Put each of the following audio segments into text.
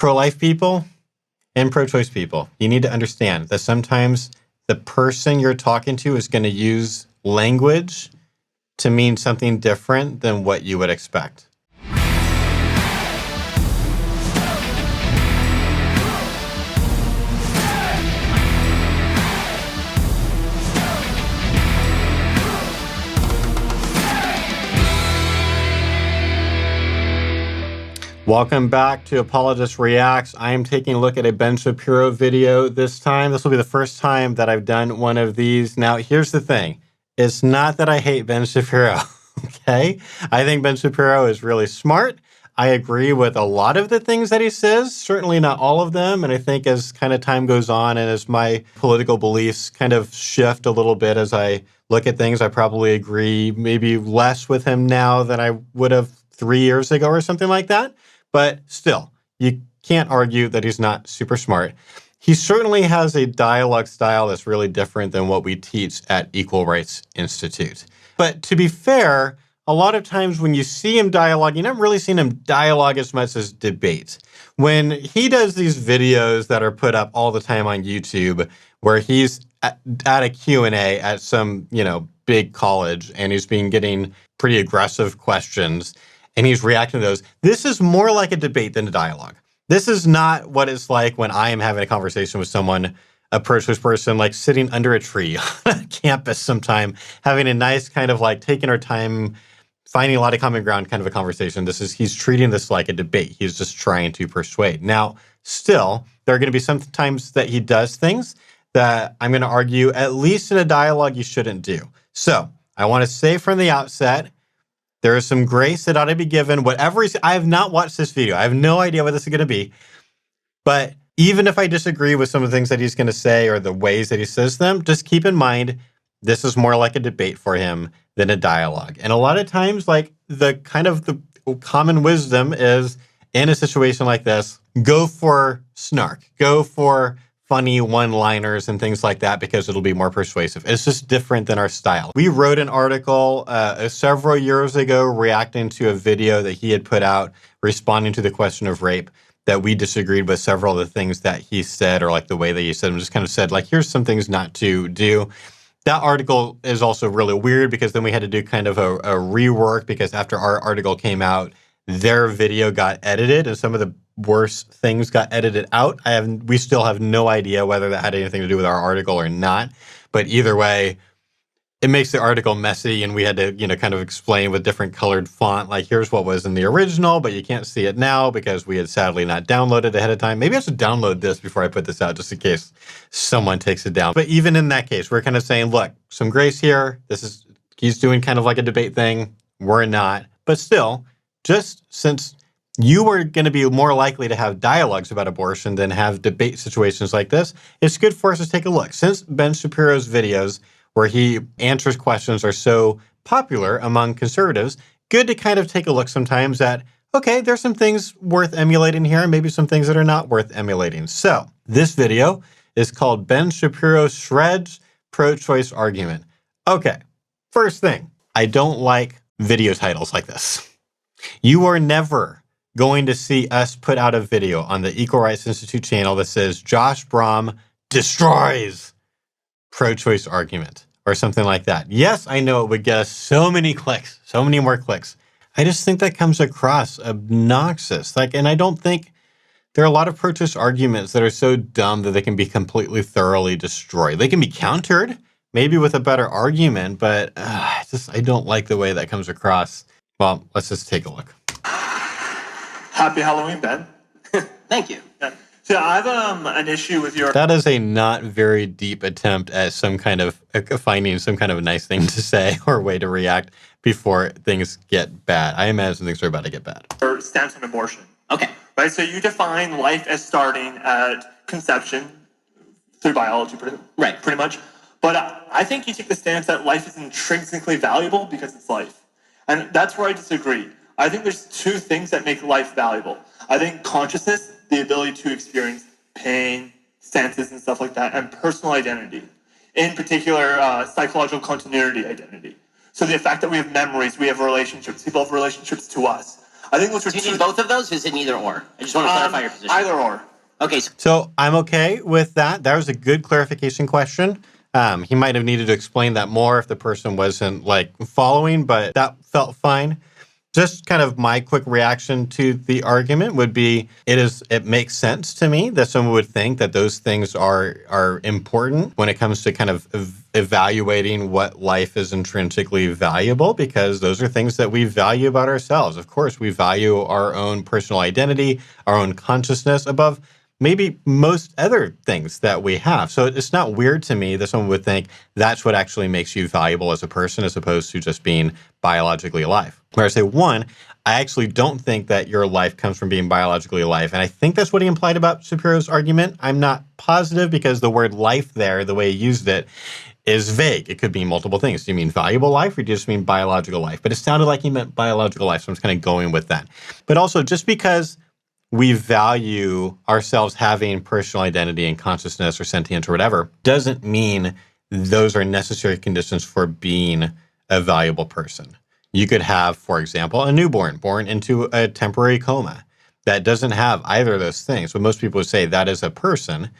pro-life people and pro-choice people, you need to understand that sometimes the person you're talking to is going to use language to mean something different than what you would expect. Welcome back to Apologist Reacts. I am taking a look at a Ben Shapiro video this time. This will be the first time that I've done one of these. Now, here's the thing. It's not that I hate Ben Shapiro, okay? I think Ben Shapiro is really smart. I agree with a lot of the things that he says, certainly not all of them. And I think as kind of time goes on and as my political beliefs kind of shift a little bit as I look at things, I probably agree maybe less with him now than I would have 3 years ago or something like that. But still, you can't argue that he's not super smart. He certainly has a dialogue style that's really different than what we teach at Equal Rights Institute. But to be fair, a lot of times when you see him dialogue, you're not really seeing him dialogue as much as debate. When he does these videos that are put up all the time on YouTube, where he's at a Q&A at some, big college, and he's been getting pretty aggressive questions, and he's reacting to those. This is more like a debate than a dialogue. This is not what it's like when I am having a conversation with someone, a pro-choice person, like sitting under a tree on campus sometime, having a nice kind of like taking our time, finding a lot of common ground kind of a conversation. He's treating this like a debate. He's just trying to persuade. Now, still, there are going to be some times that he does things that I'm going to argue, at least in a dialogue, you shouldn't do. So I want to say from the outset, there is some grace that ought to be given. I have not watched this video. I have no idea what this is going to be. But even if I disagree with some of the things that he's going to say or the ways that he says them, just keep in mind, this is more like a debate for him than a dialogue. And a lot of times, like the common wisdom is in a situation like this, go for snark, go for funny one-liners and things like that because it'll be more persuasive. It's just different than our style. We wrote an article several years ago reacting to a video that he had put out responding to the question of rape that we disagreed with several of the things that he said or like the way that he said them, just kind of said like, here's some things not to do. That article is also really weird because then we had to do kind of a rework because after our article came out, their video got edited and some of the worse things got edited out. We still have no idea whether that had anything to do with our article or not. But either way, it makes the article messy and we had to, kind of explain with different colored font, like here's what was in the original, but you can't see it now because we had sadly not downloaded ahead of time. Maybe I should download this before I put this out just in case someone takes it down. But even in that case, we're kind of saying, look, some grace here. He's doing kind of like a debate thing. We're not. But still, just since you are going to be more likely to have dialogues about abortion than have debate situations like this, it's good for us to take a look. Since Ben Shapiro's videos where he answers questions are so popular among conservatives, good to kind of take a look sometimes at, okay, there's some things worth emulating here, and maybe some things that are not worth emulating. So this video is called Ben Shapiro Shreds Pro-Choice Argument. Okay, first thing, I don't like video titles like this. You are never going to see us put out a video on the Equal Rights Institute channel that says Josh Brahm destroys pro-choice argument or something like that. Yes, I know it would get us so many clicks, so many more clicks. I just think that comes across obnoxious. And I don't think there are a lot of pro-choice arguments that are so dumb that they can be completely thoroughly destroyed. They can be countered, maybe with a better argument, but I don't like the way that comes across. Well, let's just take a look. Happy Halloween, Ben. Thank you. Yeah. So I have an issue with your... That is a not very deep attempt at some kind of finding some kind of a nice thing to say or way to react before things get bad. I imagine things are about to get bad. Your stance on abortion. Okay. Right, so you define life as starting at conception through biology, pretty much. But I think you take the stance that life is intrinsically valuable because it's life. And that's where I disagree. I think there's two things that make life valuable. I think consciousness, the ability to experience pain, senses, and stuff like that, and personal identity. In particular, psychological continuity identity. So the fact that we have memories, we have relationships, people have relationships to us. I think those are Do you need both of those? Is it either or? I just want to clarify your position. Either or. Okay. So I'm okay with that. That was a good clarification question. He might have needed to explain that more if the person wasn't like following, but that felt fine. Just kind of my quick reaction to the argument would be it makes sense to me that someone would think that those things are important when it comes to kind of evaluating what life is intrinsically valuable, because those are things that we value about ourselves. Of course, we value our own personal identity, our own consciousness above maybe most other things that we have. So it's not weird to me that someone would think that's what actually makes you valuable as a person as opposed to just being biologically alive. Where I say, one, I actually don't think that your life comes from being biologically alive. And I think that's what he implied about Shapiro's argument. I'm not positive because the word life there, the way he used it, is vague. It could mean multiple things. Do you mean valuable life or do you just mean biological life? But it sounded like he meant biological life, so I'm just kind of going with that. But also, just because we value ourselves having personal identity and consciousness or sentience or whatever, doesn't mean those are necessary conditions for being a valuable person. You could have, for example, a newborn born into a temporary coma that doesn't have either of those things. But most people would say that is a person,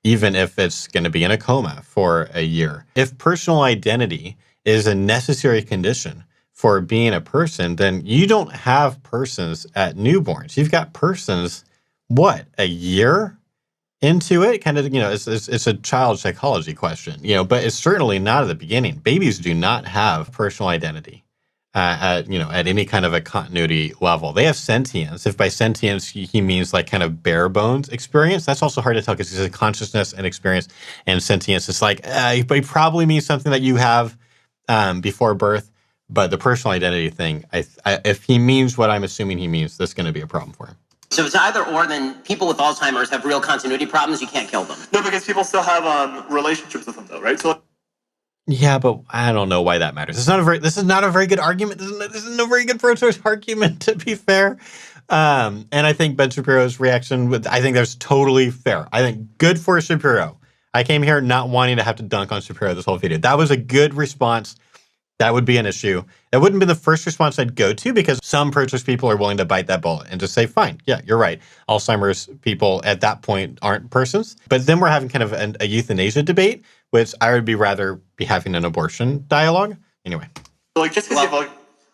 even if it's going to be in a coma for a year. If personal identity is a necessary condition for being a person, then you don't have persons at newborns. You've got persons, what, a year into it? Kind of, it's a child psychology question, but it's certainly not at the beginning. Babies do not have personal identity at any kind of a continuity level. They have sentience. If by sentience he means like kind of bare bones experience, that's also hard to tell because it's a consciousness and experience, and sentience is like, but he probably means something that you have before birth. But the personal identity thing, if he means what I'm assuming he means, that's going to be a problem for him. So it's either or, then people with Alzheimer's have real continuity problems. You can't kill them. No, because people still have relationships with them, though, right? So. Yeah, but I don't know why that matters. This is not a very good argument. This isn't a very good pro-choice argument, to be fair. And I think Ben Shapiro's reaction, I think that's totally fair. I think good for Shapiro. I came here not wanting to have to dunk on Shapiro this whole video. That was a good response. That would be an issue. It wouldn't be the first response I'd go to because some pro-choice people are willing to bite that bullet and just say, fine, yeah, you're right. Alzheimer's people at that point aren't persons. But then we're having kind of a euthanasia debate, which I would rather be having an abortion dialogue. Anyway. Like, just because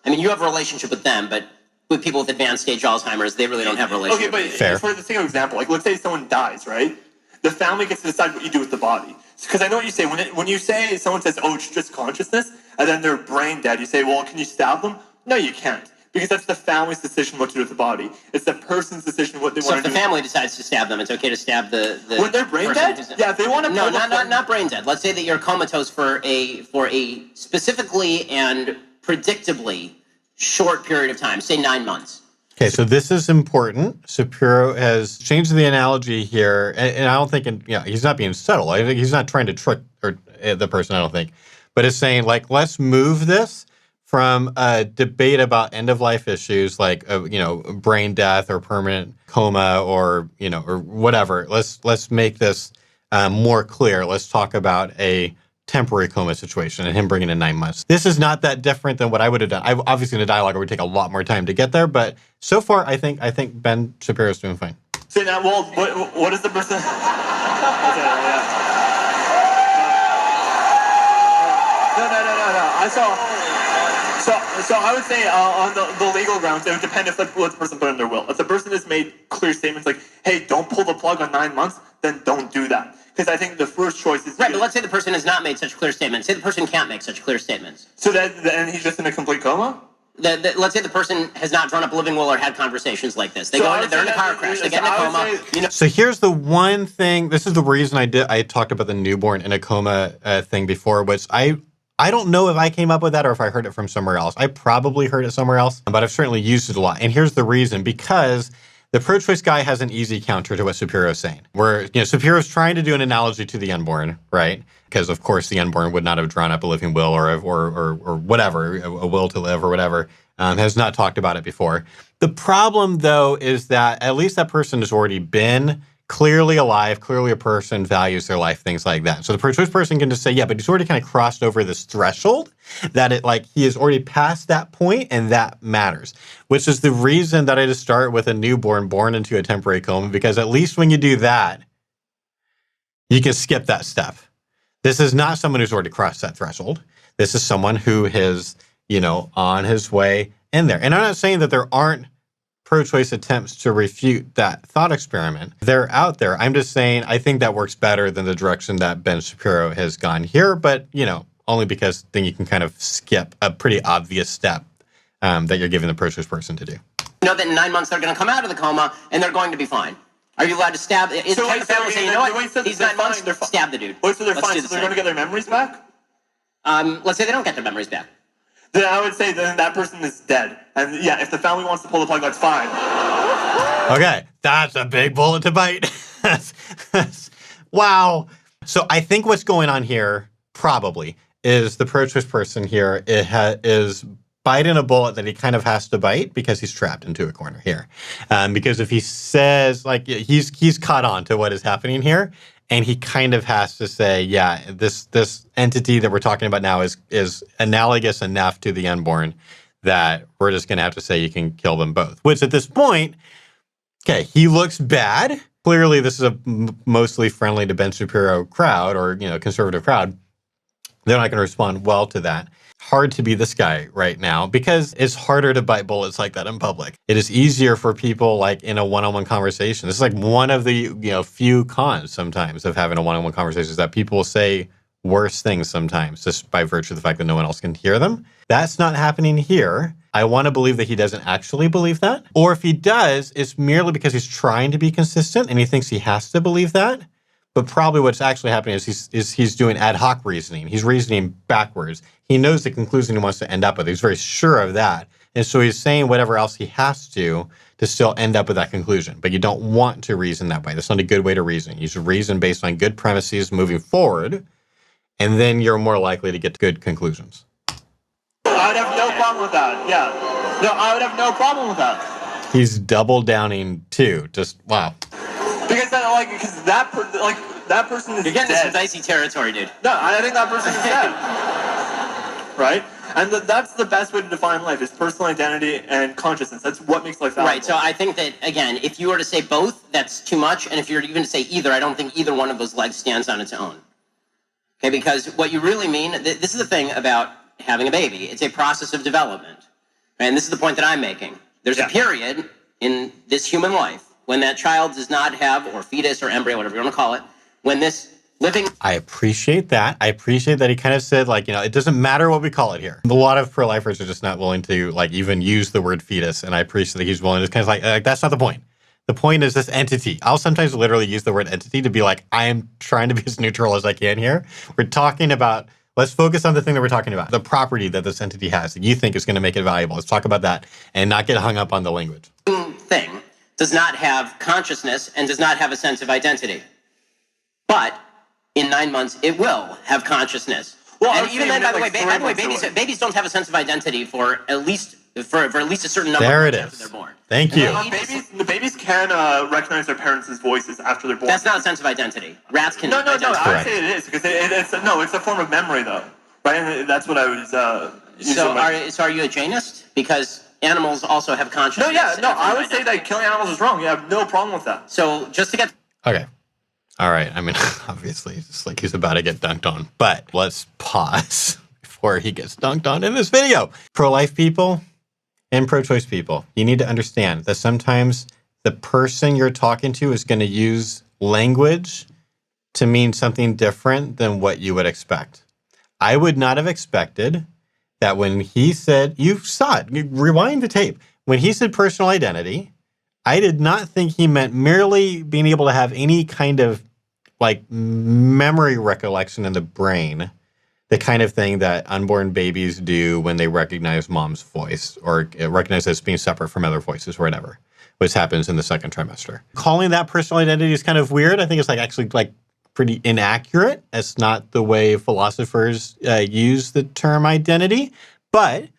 you have a relationship with them, but with people with advanced stage Alzheimer's, they really don't have a relationship. Okay, but fair. For the sake of example, like let's say someone dies, right? The family gets to decide what you do with the body. Because I know what you say. When you say someone says, oh, it's just consciousness, and then they're brain dead, you say, well, can you stab them? No, you can't. Because that's the family's decision what to do with the body. It's the person's decision what they want to do. So if the family decides to stab them, it's okay to stab the when they're brain dead? Yeah, if they want to. No, not brain dead. Let's say that you're comatose for a specifically and predictably short period of time, say 9 months. Okay, so this is important. Shapiro has changed the analogy here, and I don't think, he's not being subtle. I think he's not trying to trick the person, I don't think. But it's saying, like, let's move this from a debate about end-of-life issues like, brain death or permanent coma or whatever. Let's make this more clear. Let's talk about a temporary coma situation and him bringing in 9 months. This is not that different than what I would have done. Obviously, in a dialogue, it would take a lot more time to get there. But so far, I think Ben Shapiro's doing fine. So now, well, what is the person? No. So I would say on the legal grounds, it would depend what the person put in their will. If the person has made clear statements like, hey, don't pull the plug on 9 months, then don't do that. Because I think the first choice is... Right, but let's say the person has not made such clear statements. Say the person can't make such clear statements. So then he's just in a complete coma? Let's say the person has not drawn up a living will or had conversations like this. They're in a car crash, they get in a coma. So here's the one thing, this is the reason I talked about the newborn in a coma thing before, which I don't know if I came up with that or if I heard it from somewhere else. I probably heard it somewhere else, but I've certainly used it a lot. And here's the reason, because the pro-choice guy has an easy counter to what Shapiro's saying. Where Shapiro's trying to do an analogy to the unborn, right? Because of course the unborn would not have drawn up a living will or whatever, a will to live or whatever. Has not talked about it before. The problem though is that at least that person has already been clearly alive, clearly a person, values their life, things like that. So the pro-choice person can just say, yeah, but he's already kind of crossed over this threshold that he has already passed that point, and that matters, which is the reason that I just start with a newborn born into a temporary coma, because at least when you do that, you can skip that step. This is not someone who's already crossed that threshold. This is someone who is, on his way in there. And I'm not saying that there aren't pro-choice attempts to refute that thought experiment. They're out there. I'm just saying I think that works better than the direction that Ben Shapiro has gone here, but, only because then you can kind of skip a pretty obvious step that you're giving the pro-choice person to do. Know that in 9 months they're going to come out of the coma and they're going to be fine. Are you allowed to stab? Can the family say, you know what? These 9 months, stab the dude. Wait, so they're fine, so they're going to get their memories back? Let's say they don't get their memories back. Then I would say then that person is dead. And yeah, if the family wants to pull the plug, that's fine. Okay, that's a big bullet to bite. Wow. So I think what's going on here probably is the pro-choice person here is biting a bullet that he kind of has to bite because he's trapped into a corner here. Because if he says, he's caught on to what is happening here, and he kind of has to say, yeah, this entity that we're talking about now is analogous enough to the unborn that we're just going to have to say you can kill them both. Which at this point, okay, he looks bad. Clearly, this is a mostly friendly to Ben Shapiro crowd or, conservative crowd. They're not going to respond well to that. Hard to be this guy right now because it's harder to bite bullets like that in public. It is easier for people in a one-on-one conversation. This is one of the few cons sometimes of having a one-on-one conversation is that people say worse things sometimes just by virtue of the fact that no one else can hear them. That's not happening here. I want to believe that he doesn't actually believe that. Or if he does, it's merely because he's trying to be consistent and he thinks he has to believe that. But probably what's actually happening is he's doing ad hoc reasoning. He's reasoning backwards. He knows the conclusion he wants to end up with. He's very sure of that. And so he's saying whatever else he has to still end up with that conclusion. But you don't want to reason that way. That's not a good way to reason. You should reason based on good premises moving forward, and then you're more likely to get to good conclusions. I would have no problem with that. Yeah. No, I would have no problem with that. He's double downing too. Just, wow. Because that person is dead. You're getting into some dicey territory, dude. No, I think that person is dead. Right? And that's the best way to define life is personal identity and consciousness. That's what makes life valuable. Right, so I think that, again, if you were to say both, that's too much. And if you're even to say either, I don't think either one of those legs stands on its own. Okay, because what you really mean, this is the thing about having a baby. It's a process of development. And this is the point that I'm making. There's a period in this human life when that child does not have, or fetus or embryo, whatever you want to call it, when this living... I appreciate that. I appreciate that he kind of said, it doesn't matter what we call it here. A lot of pro-lifers are just not willing to, even use the word fetus, and I appreciate that he's willing to kind of that's not the point. The point is this entity. I'll sometimes literally use the word entity to be I am trying to be as neutral as I can here. We're talking about... Let's focus on the thing that we're talking about, the property that this entity has that you think is going to make it valuable. Let's talk about that and not get hung up on the language. Thing does not have consciousness and does not have a sense of identity. But in 9 months, it will have consciousness. Well, and even then, by the way, babies don't have a sense of identity for at least a certain number of months after they're born. Thank you. The babies can recognize their parents' voices after they're born. That's not a sense of identity. Rats can. No. I would say it is because it's a form of memory though, right? And that's what I was. So are you a Jainist? Because animals also have consciousness. I would say that killing animals is wrong. You have no problem with that. So just to get... Okay. All right. I mean, obviously, it's he's about to get dunked on. But let's pause before he gets dunked on in this video. Pro-life people and pro-choice people, you need to understand that sometimes the person you're talking to is going to use language to mean something different than what you would expect. I would not have expected that when he said, you saw it, you rewind the tape. When he said personal identity, I did not think he meant merely being able to have any kind of memory recollection in the brain, the kind of thing that unborn babies do when they recognize mom's voice or recognize it as being separate from other voices or whatever, which happens in the second trimester. Calling that personal identity is kind of weird. I think it's actually pretty inaccurate. It's not the way philosophers use the term identity, but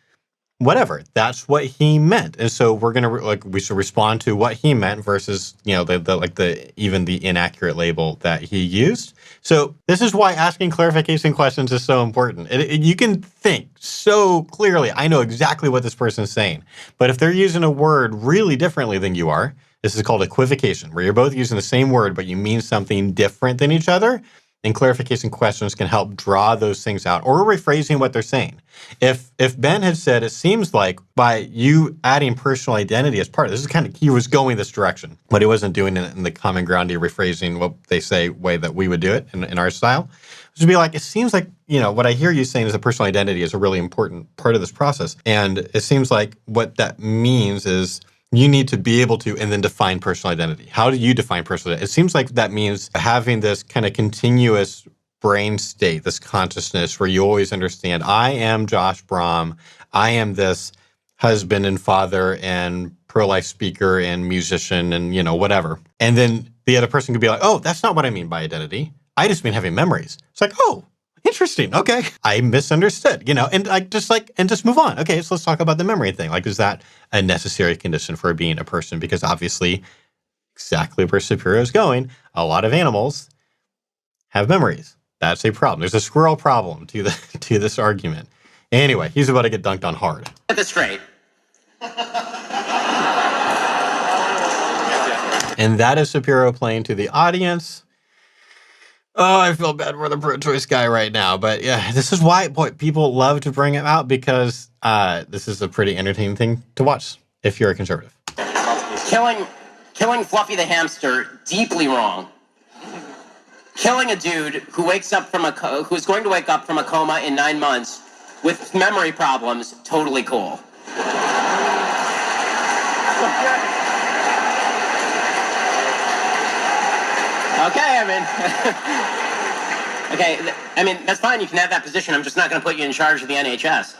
whatever. That's what he meant. And so we're gonna we should respond to what he meant versus the inaccurate label that he used. So this is why asking clarification questions is so important. You can think so clearly. I know exactly what this person is saying, but if they're using a word really differently than you are, this is called equivocation, where you're both using the same word but you mean something different than each other. And clarification questions can help draw those things out, or rephrasing what they're saying. If Ben had said, it seems like by you adding personal identity as part of this, is kind of, he was going this direction, but he wasn't doing it in the common groundy rephrasing what they say way that we would do it in our style. It would be like, it seems like, what I hear you saying is that personal identity is a really important part of this process. And it seems like what that means is you need to be able to and then define personal identity. How do you define personal identity? It seems like that means having this kind of continuous brain state, this consciousness where you always understand, I am Josh Brahm. I am this husband and father and pro-life speaker and musician and, whatever. And then the other person could be like, oh, that's not what I mean by identity. I just mean having memories. It's like, oh, interesting. Okay. I misunderstood, and just move on. Okay. So let's talk about the memory thing. Like, is that a necessary condition for being a person? Because obviously exactly where Shapiro is going, a lot of animals have memories. That's a problem. There's a squirrel problem to this argument. Anyway, he's about to get dunked on hard. Get this straight. And that is Shapiro playing to the audience. Oh, I feel bad for the pro-choice guy right now. But yeah, this is why people love to bring him out, because this is a pretty entertaining thing to watch if you're a conservative. Killing Fluffy the hamster, deeply wrong. Killing a dude who's going to wake up from a coma in 9 months with memory problems, totally cool. Okay, that's fine. You can have that position. I'm just not going to put you in charge of the NHS.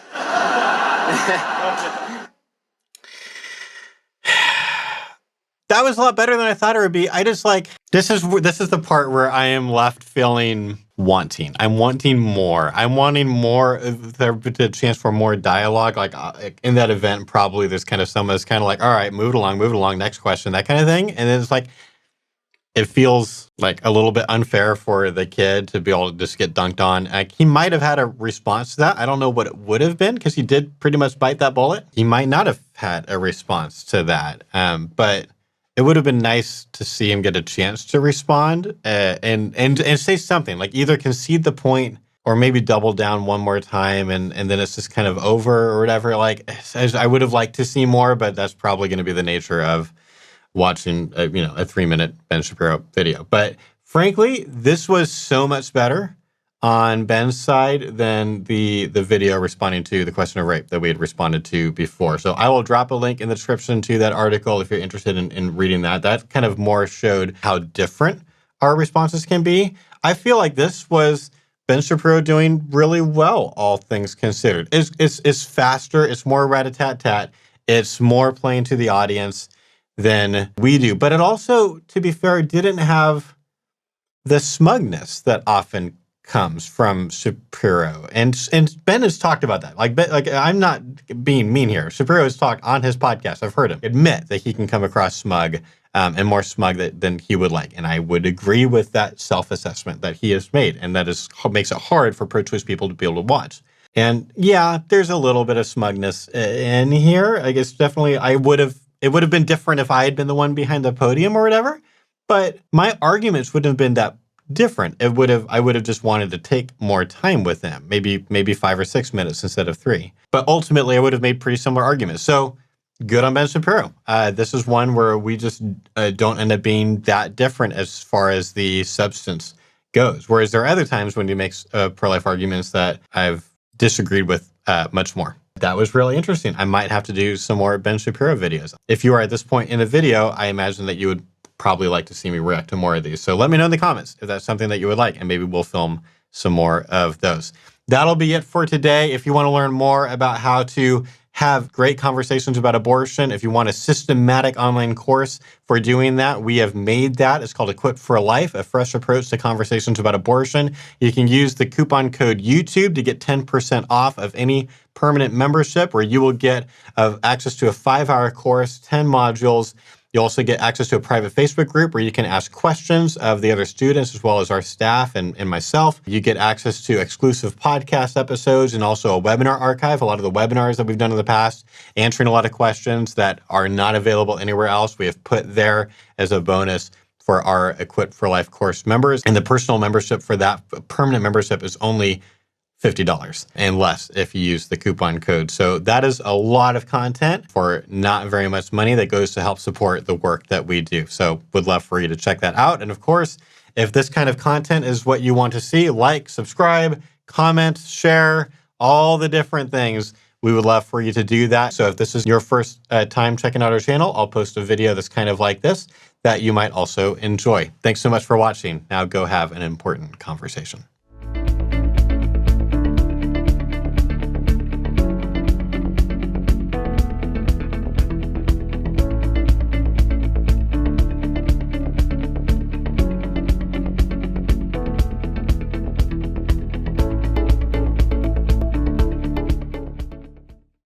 That was a lot better than I thought it would be. I just this is the part where I am left feeling wanting. I'm wanting more. I'm wanting more, the chance for more dialogue. Like in that event, probably there's kind of someone that's kind of like, all right, move it along, next question, that kind of thing. And then it's like, it feels like a little bit unfair for the kid to be able to just get dunked on. Like, he might have had a response to that. I don't know what it would have been, because he did pretty much bite that bullet. He might not have had a response to that. But it would have been nice to see him get a chance to respond and say something, like either concede the point or maybe double down one more time and then it's just kind of over or whatever. Like, I would have liked to see more, but that's probably going to be the nature of watching a 3-minute Ben Shapiro video. But frankly, this was so much better on Ben's side than the video responding to the question of rape that we had responded to before. So I will drop a link in the description to that article if you're interested in reading that. That kind of more showed how different our responses can be. I feel like this was Ben Shapiro doing really well, all things considered. It's faster, it's more rat-a-tat-tat, it's more playing to the audience than we do. But it also, to be fair, didn't have the smugness that often comes from Shapiro. And Ben has talked about that. Like I'm not being mean here. Shapiro has talked on his podcast. I've heard him admit that he can come across smug and more smug than he would like. And I would agree with that self-assessment that he has made. And that makes it hard for pro-choice people to be able to watch. And yeah, there's a little bit of smugness in here. I guess definitely it would have been different if I had been the one behind the podium or whatever, but my arguments wouldn't have been that different. I would have just wanted to take more time with them, maybe 5 or 6 minutes instead of 3. But ultimately, I would have made pretty similar arguments. So good on Ben Shapiro. This is one where we just don't end up being that different as far as the substance goes. Whereas there are other times when he makes pro-life arguments that I've disagreed with much more. That was really interesting. I might have to do some more Ben Shapiro videos. If you are at this point in the video, I imagine that you would probably like to see me react to more of these. So let me know in the comments if that's something that you would like, and maybe we'll film some more of those. That'll be it for today. If you want to learn more about how to have great conversations about abortion, if you want a systematic online course for doing that, we have made that. It's called Equipped for Life, a fresh approach to conversations about abortion. You can use the coupon code YouTube to get 10% off of any permanent membership, where you will get access to a 5-hour course, 10 modules. You also get access to a private Facebook group where you can ask questions of the other students as well as our staff and myself. You get access to exclusive podcast episodes and also a webinar archive, a lot of the webinars that we've done in the past, answering a lot of questions that are not available anywhere else. We have put there as a bonus for our Equipped for Life course members. And the personal membership for that permanent membership is only $50 and less if you use the coupon code. So that is a lot of content for not very much money that goes to help support the work that we do. So would love for you to check that out. And of course, if this kind of content is what you want to see, like, subscribe, comment, share, all the different things. We would love for you to do that. So if this is your first time checking out our channel, I'll post a video that's kind of like this that you might also enjoy. Thanks so much for watching. Now go have an important conversation.